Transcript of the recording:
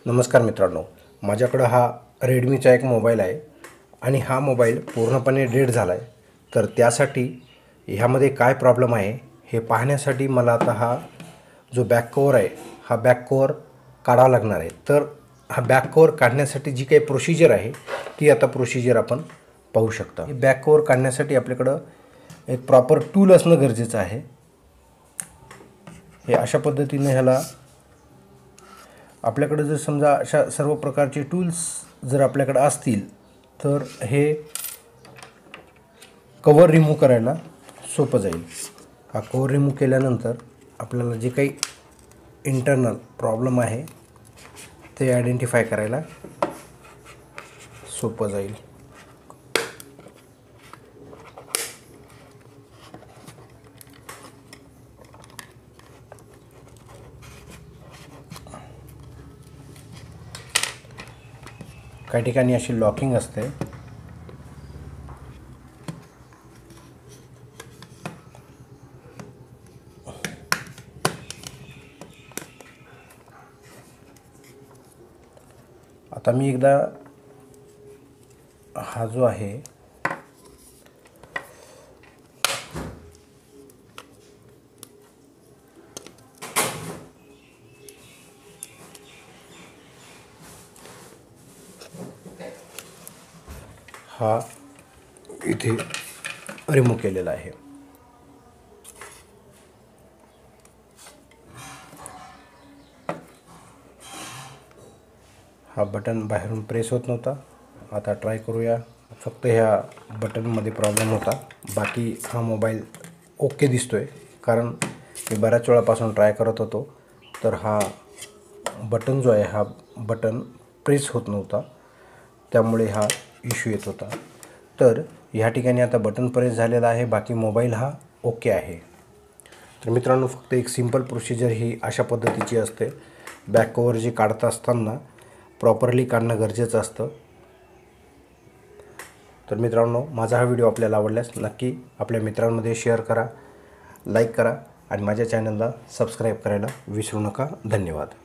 नमस्कार मित्रांनो, माझ्याकडं हा रेडमीचा एक मोबाईल आहे आणि हा मोबाईल पूर्णपणे डेड झाला आहे। तर त्यासाठी ह्यामध्ये काय प्रॉब्लेम आहे हे पाहण्यासाठी मला आता हा जो बॅक कव्हर आहे हा बॅक कव्हर काढावा लागणार आहे। तर हा बॅक कव्हर काढण्यासाठी जी काही प्रोसिजर आहे ती आता प्रोसिजर आपण पाहू शकता। हे बॅक कव्हर काढण्यासाठी आपल्याकडं एक प्रॉपर टूल असणं गरजेचं आहे। हे अशा पद्धतीने ह्याला आपल्याकडे जर समजा अशा सर्व प्रकारचे टूल्स जर आपल्याकडे असतील तर हे कव्हर रिमूव्ह करायला सोपं जाईल। हा कव्हर रिमूव्ह केल्यानंतर आपल्याला जे काही इंटरनल प्रॉब्लेम आहे ते आयडेंटिफाय करायला सोपं जाईल। काही ठिकाणी अशी लॉकिंग असते। आता मी एकदा हा जो आहे हा इथे रिमूव्ह केलेला आहे। हा बटन बाहेरून प्रेस होत नव्हता। आता ट्राय करूया। फक्त ह्या बटनमध्ये प्रॉब्लेम होता, बाकी हा मोबाईल ओके दिसतोय। कारण मी बऱ्याच वेळापासून ट्राय करत होतो तर हा बटन जो आहे हा बटन प्रेस होत नव्हता, त्यामुळे हा इश्यू येत होता। तर ह्या ठिकाणी आता बटन प्रेस झालेला आहे, बाकी मोबाईल हा ओके आहे। तर मित्रांनो, फक्त एक सिंपल प्रोसिजर ही अशा पद्धतीची असते। बॅक कव्हर जे काढत असताना प्रॉपरली काढणं गरजेचं असतं। तर मित्रांनो, माझा हा व्हिडिओ आपल्याला आवडल्यास नक्की आपल्या मित्रांमध्ये शेअर करा, लाईक करा आणि माझ्या चॅनलला सबस्क्राईब करायला विसरू नका। धन्यवाद।